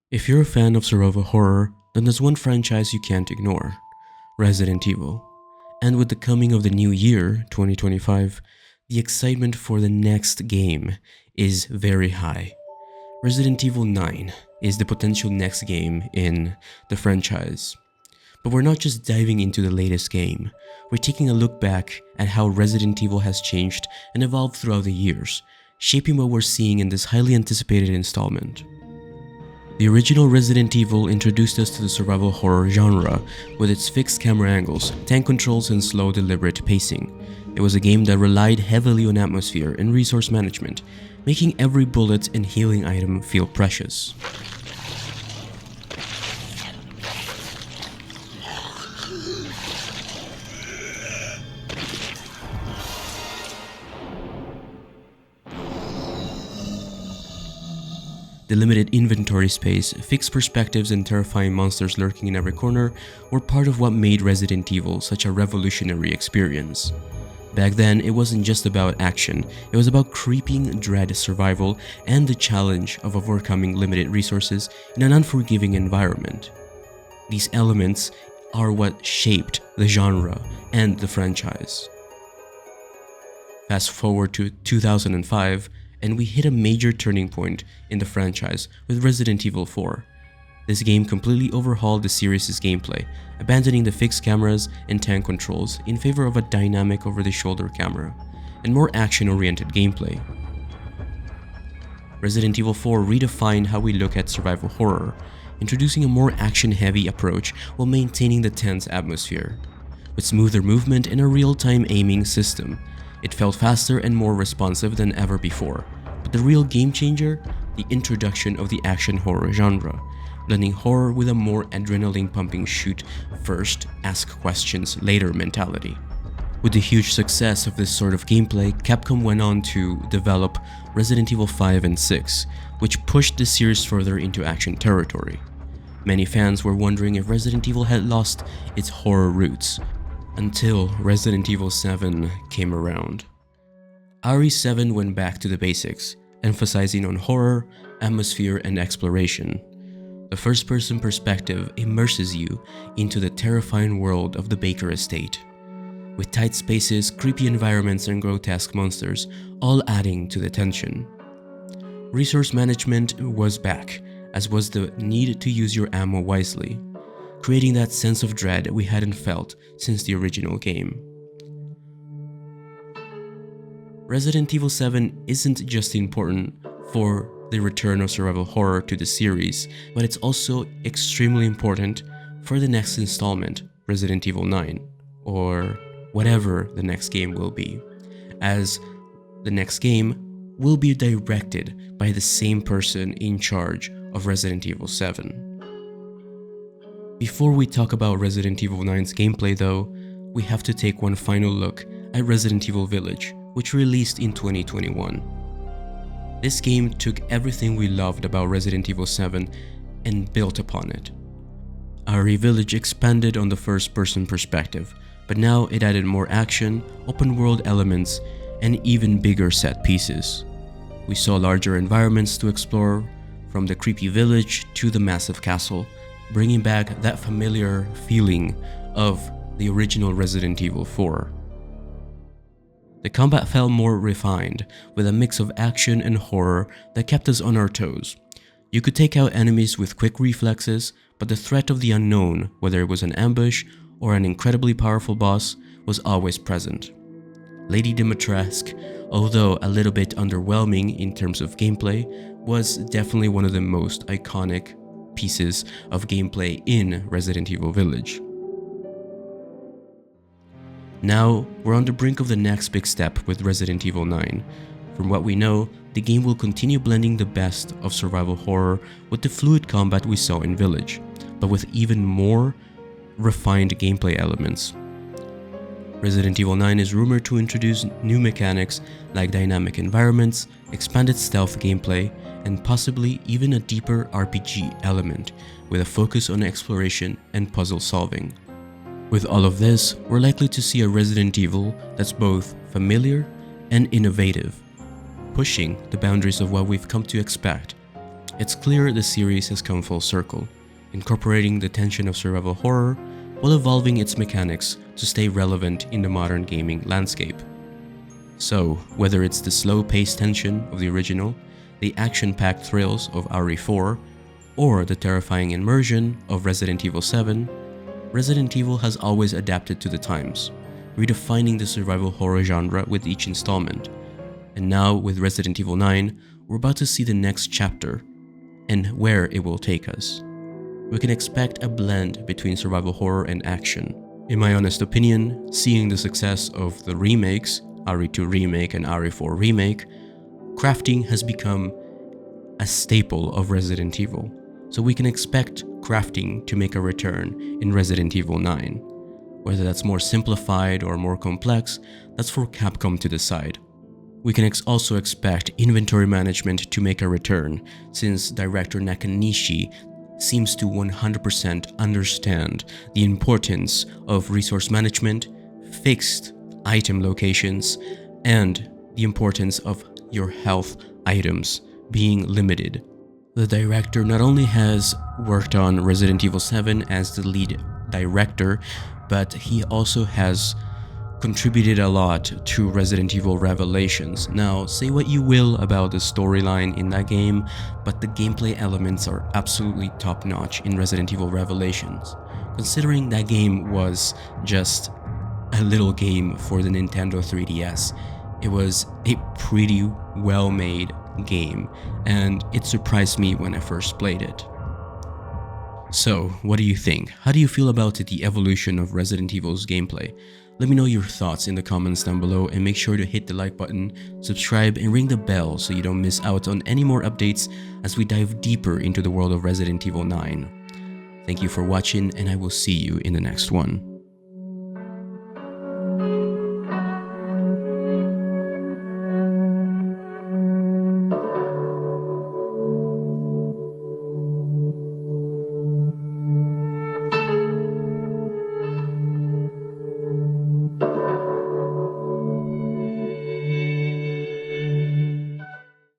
If you're a fan of survival horror, then there's one franchise you can't ignore: Resident Evil. And with the coming of the new year, 2025, the excitement for the next game is very high. Resident Evil 9 is the potential next game in the franchise. But we're not just diving into the latest game, we're taking a look back at how Resident Evil has changed and evolved throughout the years, shaping what we're seeing in this highly anticipated installment. The original Resident Evil introduced us to the survival horror genre with its fixed camera angles, tank controls, and slow, deliberate pacing. It was a game that relied heavily on atmosphere and resource management, making every bullet and healing item feel precious. The limited inventory space, fixed perspectives, and terrifying monsters lurking in every corner were part of what made Resident Evil such a revolutionary experience. Back then, it wasn't just about action, it was about creeping dread, survival, and the challenge of overcoming limited resources in an unforgiving environment. These elements are what shaped the genre and the franchise. Fast forward to 2005, and we hit a major turning point in the franchise with Resident Evil 4. This game completely overhauled the series' gameplay, abandoning the fixed cameras and tank controls in favor of a dynamic over-the-shoulder camera and more action-oriented gameplay. Resident Evil 4 redefined how we look at survival horror, introducing a more action-heavy approach while maintaining the tense atmosphere. With smoother movement and a real-time aiming system, it felt faster and more responsive than ever before. But the real game changer? The introduction of the action horror genre, blending horror with a more adrenaline-pumping shoot first, ask questions later mentality. With the huge success of this sort of gameplay, Capcom went on to develop Resident Evil 5 and 6, which pushed the series further into action territory. Many fans were wondering if Resident Evil had lost its horror roots, until Resident Evil 7 came around. RE7 went back to the basics, emphasizing on horror, atmosphere, and exploration. The first-person perspective immerses you into the terrifying world of the Baker estate, with tight spaces, creepy environments, and grotesque monsters, all adding to the tension. Resource management was back, as was the need to use your ammo wisely, creating that sense of dread we hadn't felt since the original game. Resident Evil 7 isn't just important for the return of survival horror to the series, but it's also extremely important for the next installment, Resident Evil 9, or whatever the next game will be, as the next game will be directed by the same person in charge of Resident Evil 7. Before we talk about Resident Evil 9's gameplay though, we have to take one final look at Resident Evil Village, which released in 2021. This game took everything we loved about Resident Evil 7 and built upon it. RE Village expanded on the first-person perspective, but now it added more action, open-world elements, and even bigger set pieces. We saw larger environments to explore, from the creepy village to the massive castle, bringing back that familiar feeling of the original Resident Evil 4. The combat felt more refined, with a mix of action and horror that kept us on our toes. You could take out enemies with quick reflexes, but the threat of the unknown, whether it was an ambush or an incredibly powerful boss, was always present. Lady Dimitrescu, although a little bit underwhelming in terms of gameplay, was definitely one of the most iconic pieces of gameplay in Resident Evil Village. Now, we're on the brink of the next big step with Resident Evil 9. From what we know, the game will continue blending the best of survival horror with the fluid combat we saw in Village, but with even more refined gameplay elements. Resident Evil 9 is rumored to introduce new mechanics like dynamic environments, expanded stealth gameplay, and possibly even a deeper RPG element with a focus on exploration and puzzle solving. With all of this, we're likely to see a Resident Evil that's both familiar and innovative, pushing the boundaries of what we've come to expect. It's clear the series has come full circle, incorporating the tension of survival horror while evolving its mechanics to stay relevant in the modern gaming landscape. So, whether it's the slow-paced tension of the original, the action-packed thrills of RE4, or the terrifying immersion of Resident Evil 7, Resident Evil has always adapted to the times, redefining the survival horror genre with each installment. And now, with Resident Evil 9, we're about to see the next chapter, and where it will take us. We can expect a blend between survival horror and action. In my honest opinion, seeing the success of the remakes, RE2 Remake and RE4 Remake, crafting has become a staple of Resident Evil. So we can expect crafting to make a return in Resident Evil 9. Whether that's more simplified or more complex, that's for Capcom to decide. We can also expect inventory management to make a return, since director Nakanishi seems to 100% understand the importance of resource management, fixed item locations, and the importance of your health items being limited. The director not only has worked on Resident Evil 7 as the lead director, but he also has contributed a lot to Resident Evil Revelations. Now, say what you will about the storyline in that game, but the gameplay elements are absolutely top-notch in Resident Evil Revelations. Considering that game was just a little game for the Nintendo 3DS, it was a pretty well-made game, and it surprised me when I first played it. So, what do you think? How do you feel about the evolution of Resident Evil's gameplay? Let me know your thoughts in the comments down below, and make sure to hit the like button, subscribe, and ring the bell so you don't miss out on any more updates as we dive deeper into the world of Resident Evil 9. Thank you for watching, and I will see you in the next one.